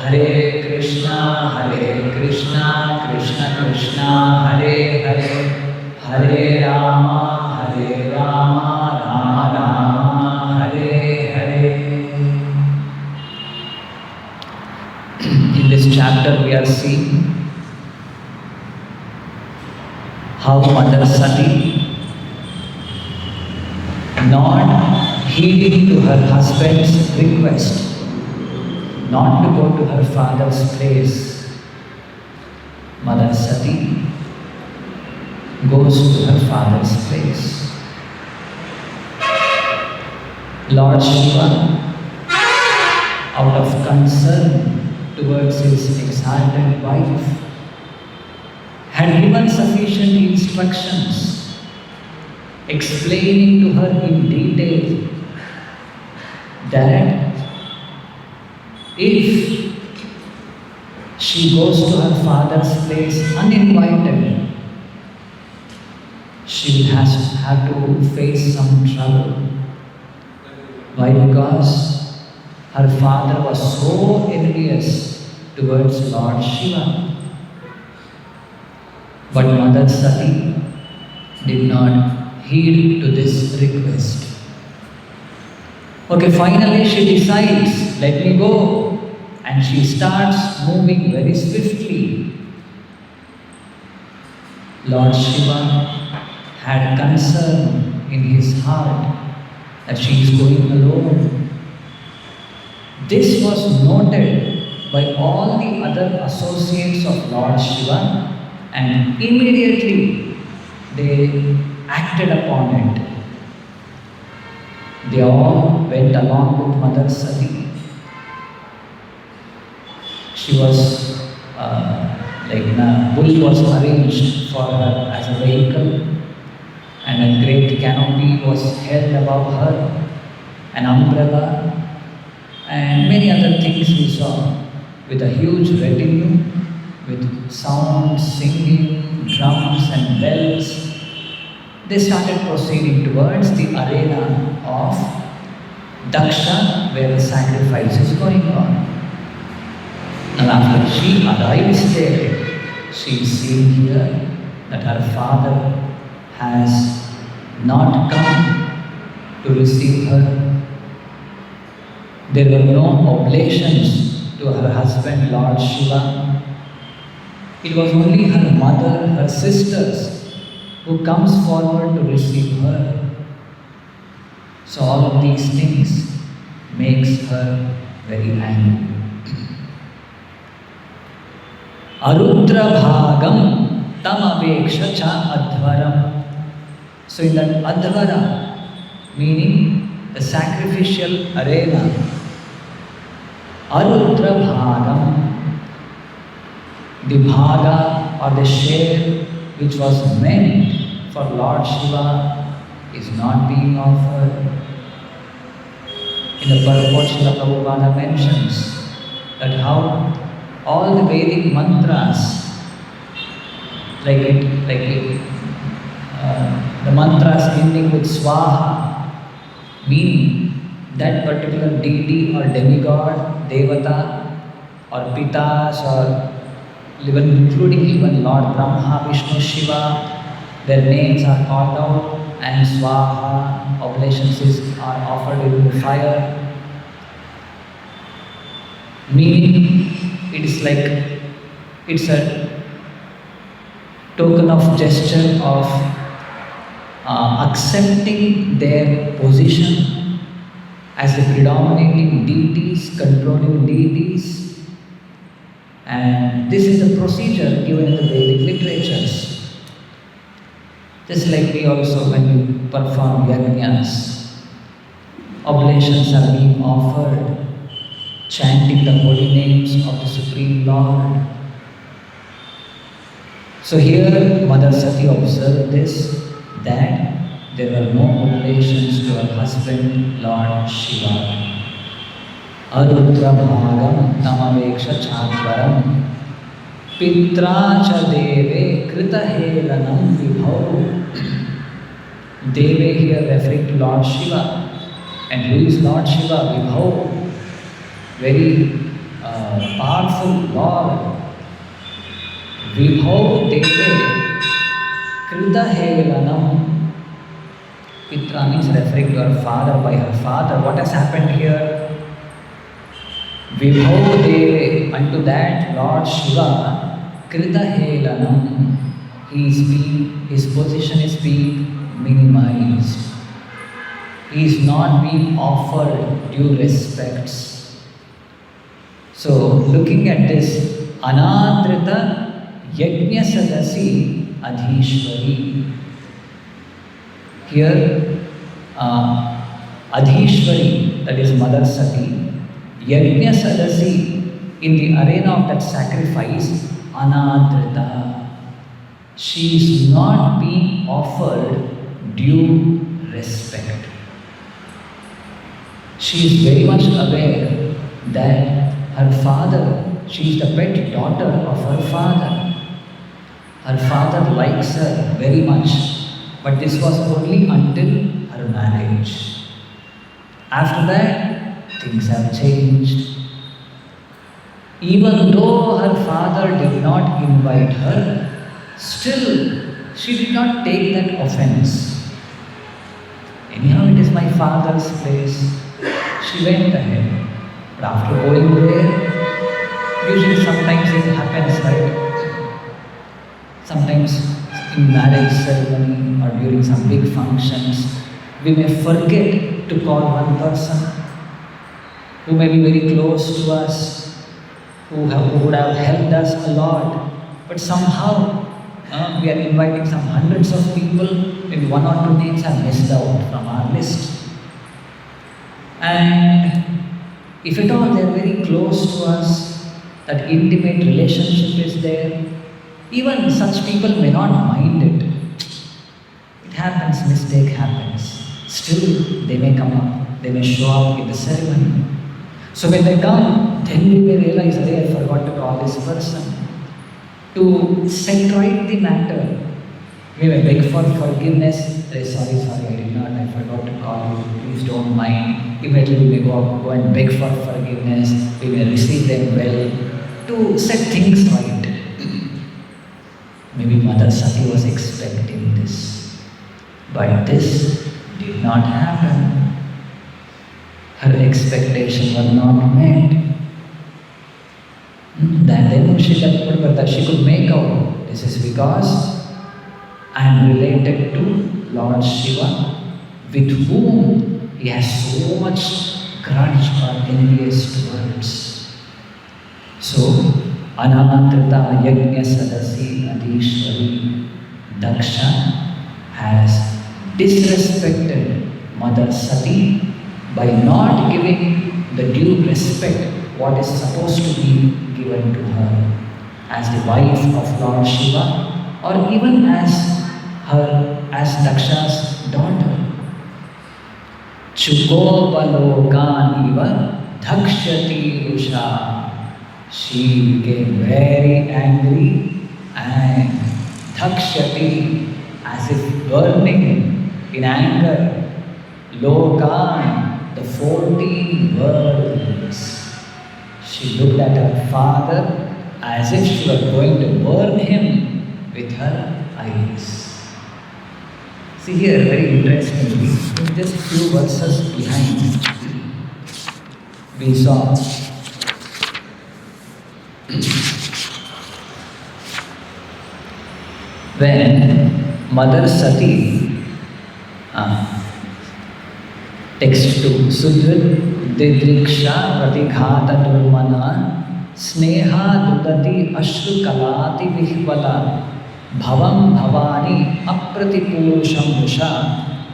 Hare Krishna, Krishna Krishna, Hare Hare, Hare Rama, Rama Rama, Hare Hare. In this chapter we are seeing how Mother Sati, not heeding to her husband's request not to go to her father's place, Mother Sati goes to her father's place. Lord Shiva, out of concern towards his exalted wife, had given sufficient instructions, explaining to her in detail that if she goes to her father's place uninvited, she will have to face some trouble. Why? Because her father was so envious towards Lord Shiva. But Mother Sati did not heed to this request. Okay, finally she decides, let me go. And she starts moving very swiftly. Lord Shiva had concern in his heart that she is going alone. This was noted by all the other associates of Lord Shiva, and immediately they acted upon it. They all went along with Mother Sati. She was a bull was arranged for her as a vehicle, and a great canopy was held above her, an umbrella, and many other things we saw, with a huge retinue, with sound, singing, drums and bells. They started proceeding towards the arena of Daksha, where the sacrifice is going on. And after she arrives there, she is seeing here that her father has not come to receive her. There were no oblations to her husband, Lord Shiva. It was only her mother, her sisters, who comes forward to receive her. So all of these things makes her very angry. Arudra bhagam tam aveksha cha adhvaram. So in that adhvara, meaning the sacrificial arena, arudra bhagam, the bhaga or the share which was meant for Lord Shiva is not being offered. In the purport, Srila Prabhupada mentions that how all the Vedic mantras, the mantras ending with swaha, meaning that particular deity or demigod, devata, or pitas, or including even Lord Brahma, Vishnu, Shiva, their names are called out, and swaha, oblations are offered in the fire. Meaning, it's a token of gesture of accepting their position as the predominating deities, controlling deities. And this is a procedure given in the Vedic literatures. Just like we also, when we perform yajnas, oblations are being offered, chanting the holy names of the Supreme Lord. So here Mother Sati observed this, that there were no oblations to her husband, Lord Shiva. Arudra bhagam tamaveksha chadvaram pitra cha deve krita helanam vibhau. Deve here referring to Lord Shiva. And who is Lord Shiva? Vibhau. Very powerful Lord. Vibho Deve Krita Helanam. Pitra means referring to her father by her father. What has happened here? Vibho Deve, unto that Lord Shiva, Krita Helanam. His position is being minimized. He is not being offered due respects. So, looking at this, Anadrita Yajna Sadasi Adhishwari. Here, Adhishwari, that is Mother Sati, Yajna Sadasi, in the arena of that sacrifice, Anadrita. She is not being offered due respect. She is very much aware that her father, she is the pet daughter of her father. Her father likes her very much, but this was only until her marriage. After that, things have changed. Even though her father did not invite her, still she did not take that offense. Anyhow, it is my father's place. She went ahead. But after going there, usually sometimes it happens, right? Sometimes in marriage ceremony or during some big functions, we may forget to call one person who may be very close to us, who would have helped us a lot, but somehow we are inviting some hundreds of people, maybe one or two names are missed out from our list. And if at all they are very close to us, that intimate relationship is there, even such people may not mind it. It happens, mistake happens. Still, they may come up, they may show up in the ceremony. So when they come, then we may realize, hey, I forgot to call this person. To set right the matter, we may beg for forgiveness. Hey, sorry, I did not, I forgot to call you, please don't mind. Immediately we may go and beg for forgiveness, we may receive them well, to set things right. Maybe Mother Sati was expecting this, but this did not happen. Her expectation was not met. Then she could make out, this is because I am related to Lord Shiva, with whom he has so much grudge or envious towards. So, Anamatrita Yajna Sadasi Adhishwari Daksha has disrespected Mother Sati by not giving the due respect what is supposed to be given to her as the wife of Lord Shiva, or even as Daksha's daughter. Chukopalokan iva dhakshati rusha. She became very angry and dhakshati, as if burning in anger. Lokan, the 14 worlds. She looked at her father as if she were going to burn him with her eyes. See here, very interestingly, in just few verses behind, we saw when Mother Sati, text 2, Sudrit Didriksha Pratighata Durmana Sneha Dudati Ashru Kalati Vihvala Bhavam Bhavani Apratipurusham Rusha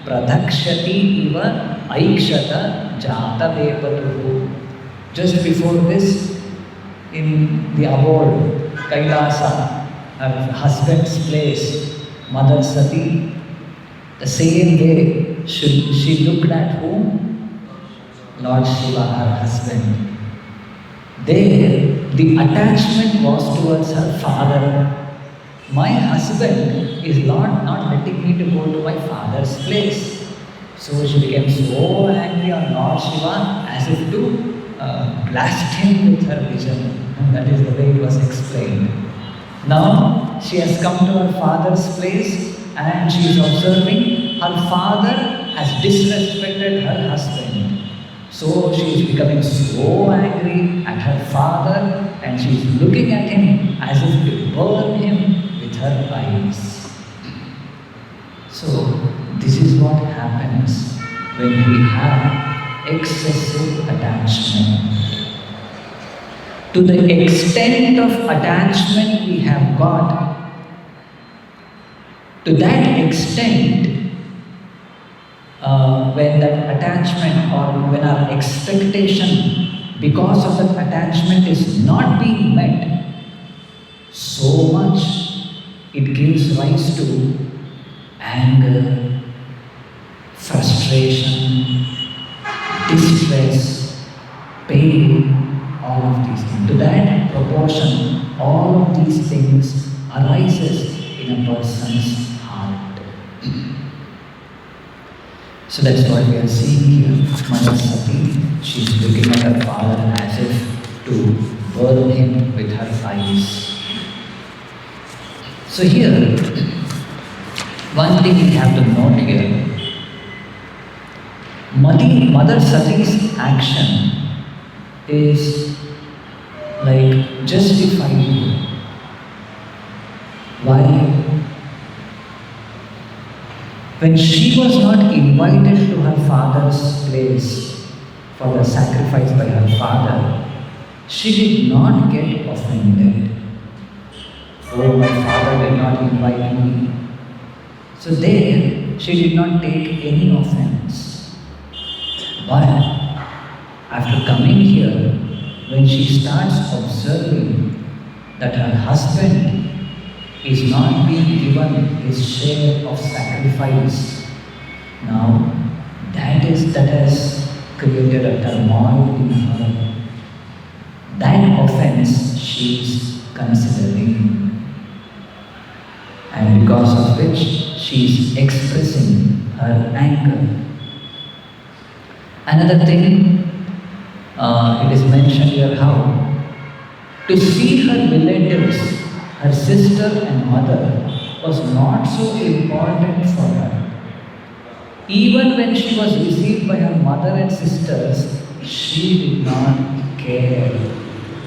Pradhakshati Iva Aikshata Jata Vepatuhu. Just before this, in the abode, Kailasa, her husband's place, Mother Sati, the same way she looked at whom? Lord Shiva, her husband. There, the attachment was towards her father. My husband is not letting me to go to my father's place. So she became so angry on Lord Shiva as if to blast him with her vision. And that is the way it was explained. Now she has come to her father's place and she is observing her father has disrespected her husband. So she is becoming so angry at her father and she is looking at him as if to burn him with her eyes. So this is what happens when we have excessive attachment. To the extent of attachment we have got, to that extent, when that attachment or when our expectation because of that attachment is not being met, so much it gives rise to anger, frustration, distress, pain, all of these things. To that proportion, all of these things arises in a person's heart. So that's what we are seeing here. Mother Sati, she's looking at her father as if to burn him with her eyes. So here, one thing we have to note here, Mother Sati's action is like justified. Why? When she was not invited to her father's place for the sacrifice by her father, she did not get offended. Oh, my father did not invite me. So there, she did not take any offense. But after coming here, when she starts observing that her husband is not being given his share of sacrifice, now that has created a turmoil in her. That offense she is considering, and because of which she is expressing her anger. Another thing, it is mentioned here how to see her relatives, her sister and mother, was not so important for her. Even when she was received by her mother and sisters, she did not care,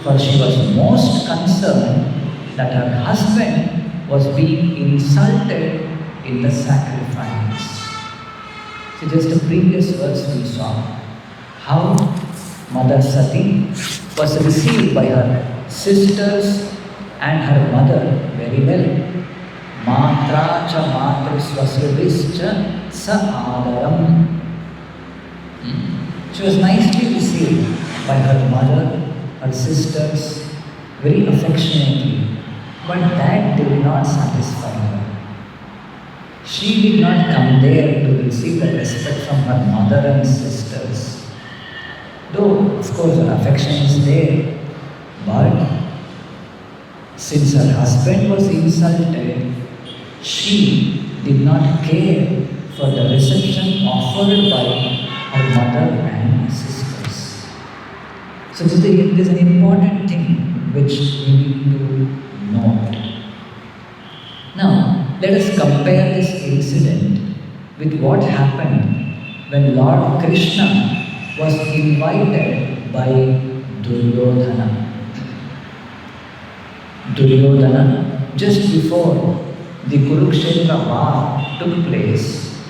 for she was most concerned that her husband was being insulted in the sacrifice. So just the previous verse we saw how Mother Sati was received by her sisters and her mother very well. Matra cha matru swasrubhischa sa adaram. She was nicely received by her mother, her sisters, very affectionately. But that did not satisfy her. She did not come there to receive the respect from her mother and sisters. Though, of course, her affection is there, but since her husband was insulted, she did not care for the reception offered by her mother and sisters. So this is an important thing which we need to note. Now, let us compare this incident with what happened when Lord Krishna was invited by Duryodhana. Duryodhana, just before the Kurukshetra war took place,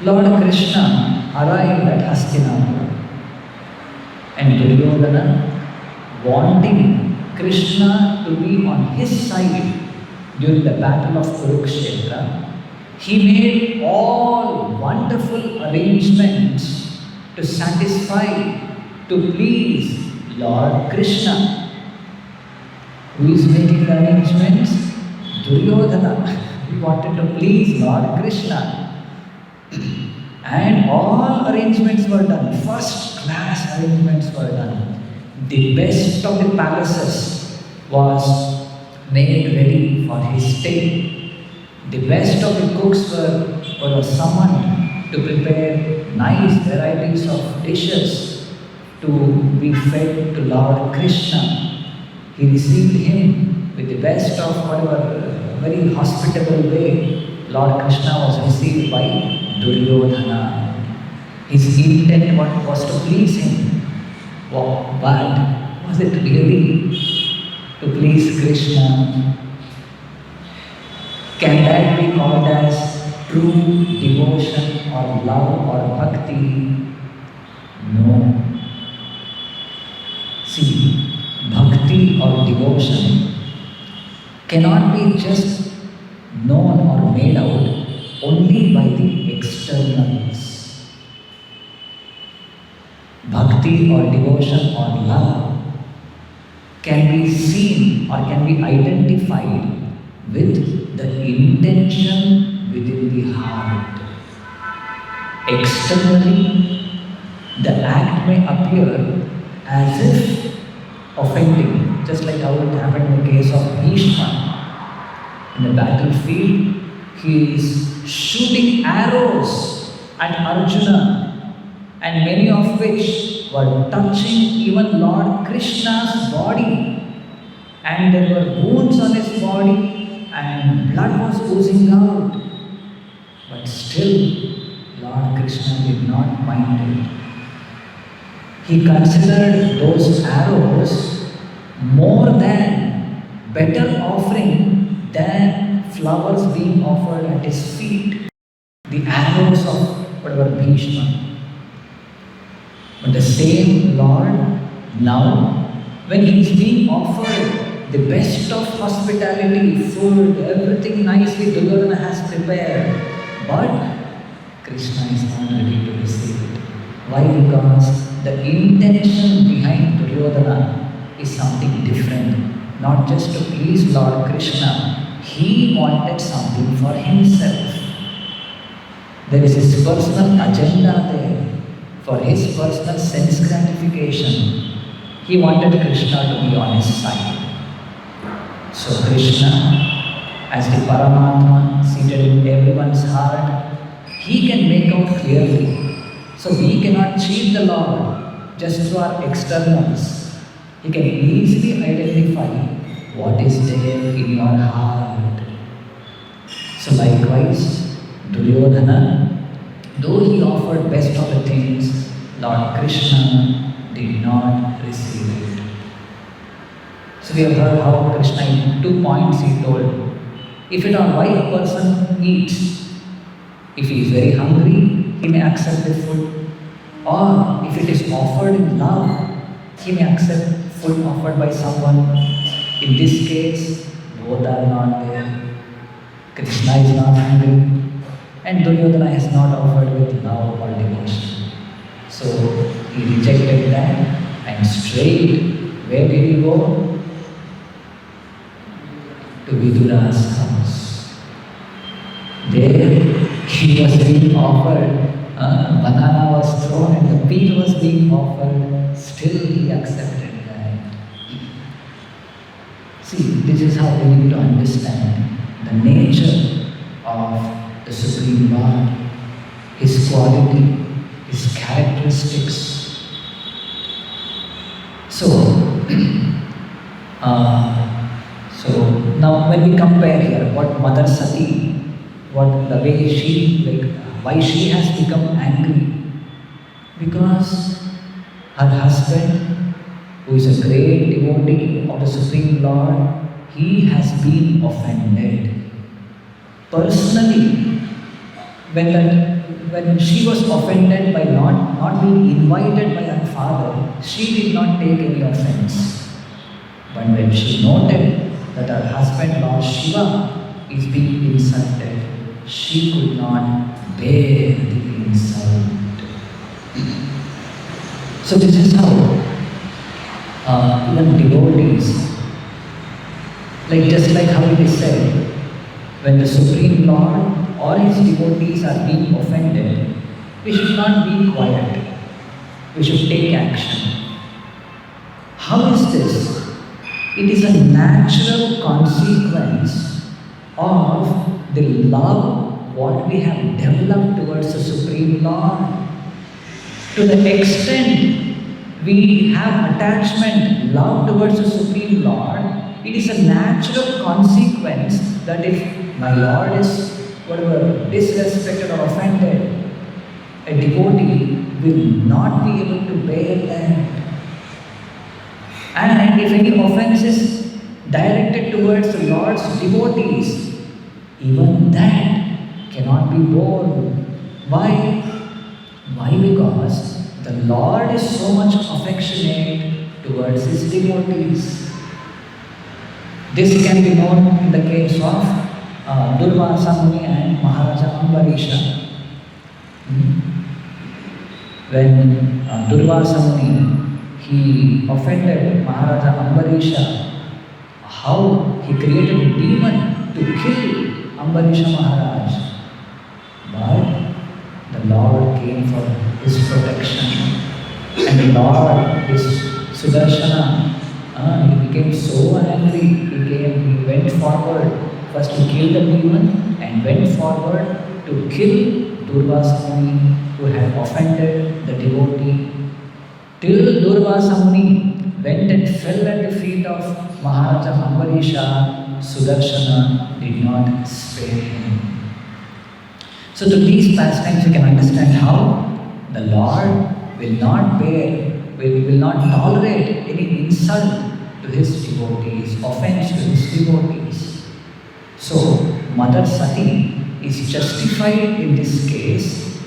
Lord Krishna arrived at Hastinapura, and Duryodhana, wanting Krishna to be on his side during the battle of Kurukshetra, he made all wonderful arrangements to satisfy, to please Lord Krishna. Who is making the arrangements? Duryodhana. He wanted to please Lord Krishna. And all arrangements were done. First class arrangements were done. The best of the palaces was made ready for his stay. The best of the cooks were summoned to prepare nice varieties of dishes to be fed to Lord Krishna. He received him with the best of whatever, very hospitable way. Lord Krishna was received by Duryodhana. His intent was to please him. Wow, but was it really to please Krishna? Can that be called as true devotion or love or bhakti? No. See, bhakti or devotion cannot be just known or made out only by the externals. Bhakti or devotion or love can be seen or can be identified with the intention within the heart. Externally, the act may appear as if offending, just like how it happened in the case of Bhishma. In the battlefield, he is shooting arrows at Arjuna, and many of which were touching even Lord Krishna's body, and there were wounds on his body, and blood was oozing out. But still, Lord Krishna did not mind it. He considered those arrows more than better offering than flowers being offered at his feet, the arrows of whatever Bhishma. But the same Lord, now, when he is being offered the best of hospitality, food, everything nicely Duryodhana has prepared, but Krishna is not ready to receive it. Why? Because the intention behind Duryodhana is something different. Not just to please Lord Krishna, he wanted something for himself. There is his personal agenda there, for his personal sense gratification. He wanted Krishna to be on his side. So Krishna, as the Paramatma seated in everyone's heart, he can make out clearly. So we cannot cheat the Lord just through our externals. He can easily identify what is there in your heart. So likewise, Duryodhana, though he offered best of the things, Lord Krishna did not receive it. So we have heard how Krishna in 2 points he told. If it or why a person eats, if he is very hungry, he may accept the food. Or if it is offered in love, he may accept food offered by someone. In this case, both are not there. Krishna is not hungry, and Duryodhana has not offered with love or devotion. So he rejected that, and straight, where did he go? To Vidura's house. There he was being offered, banana was thrown and the peel was being offered, still he accepted that. See, this is how we need to understand the nature of the Supreme Lord, His quality, His characteristics. So now when we compare here what Mother Sati, what the way she, why she has become angry, because her husband, who is a great devotee of the Supreme Lord, he has been offended. Personally, when she was offended by not being invited by her father, she did not take any offense. But when she noted that her husband, Lord Shiva, is being insulted, she could not bear the insult. So this is how even devotees, just like how it is said, when the Supreme Lord or His devotees are being offended, we should not be quiet. We should take action. How is this? It is a natural consequence of the love what we have developed towards the Supreme Lord. To the extent we have attachment, love towards the Supreme Lord, it is a natural consequence that if my Lord is whatever disrespected or offended, a devotee will not be able to bear that. And if any offense is directed towards the Lord's devotees, even that cannot be borne. Why? Why? Because the Lord is so much affectionate towards His devotees. This can be known in the case of Durvasa Muni and Maharaja Ambarisha. When Durvasa Muni, he offended Maharaja Ambarisha, how he created a demon to kill Ambarisha Maharaj. But the Lord came for his protection. And the Lord, his Sudarshana, he became so angry. He went forward first to kill the demon and went forward to kill Durvasa Muni, who had offended the devotee. Till Durvasa Muni went and fell at the feet of Maharaja Ambarisha, Sudarshana did not spare him. So through these pastimes we can understand how the Lord will not tolerate any insult to His devotees, offense to His devotees. So Mother Sati is justified in this case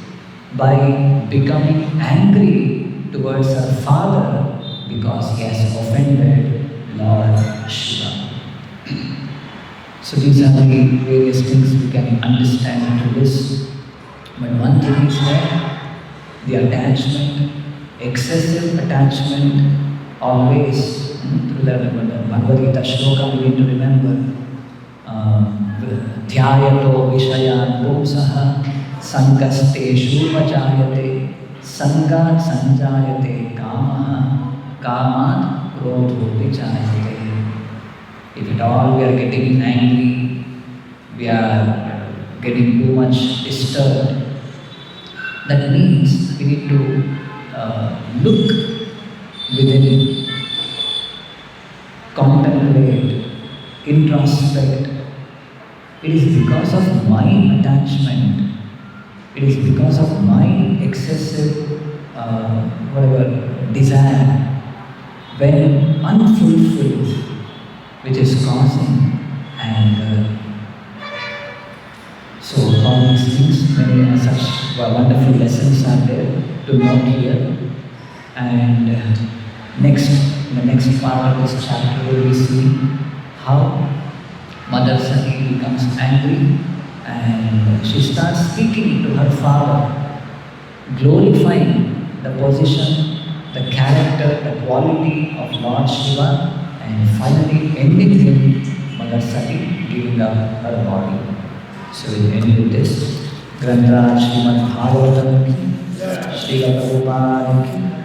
by becoming angry towards her father because he has offended Lord Shiva. So these are the various things we can understand through this. But one thing is that the attachment, excessive attachment, always, through the Bhagavad Gita shloka we need to remember, Dhyayato Vishayan Bhumsaha Sankaste Shupajayate Sangat Sanjayate Kamaha Kamat Krodho Vichayate. If at all we are getting angry, we are getting too much disturbed, that means we need to look within, contemplate, introspect. It is because of my attachment, it is because of my excessive desire, when unfulfilled, which is causing anger. So all these things, many such wonderful lessons are there to note here. And in the next part of this chapter, we will see how Mother Sati becomes angry and she starts speaking to her father, glorifying the position, the character, the quality of Lord Shiva, and finally ending in Mother Sati giving up her body. So we end with this. Grantaraj Srimad Bhagavatam ki, Sri Prabhupada ki.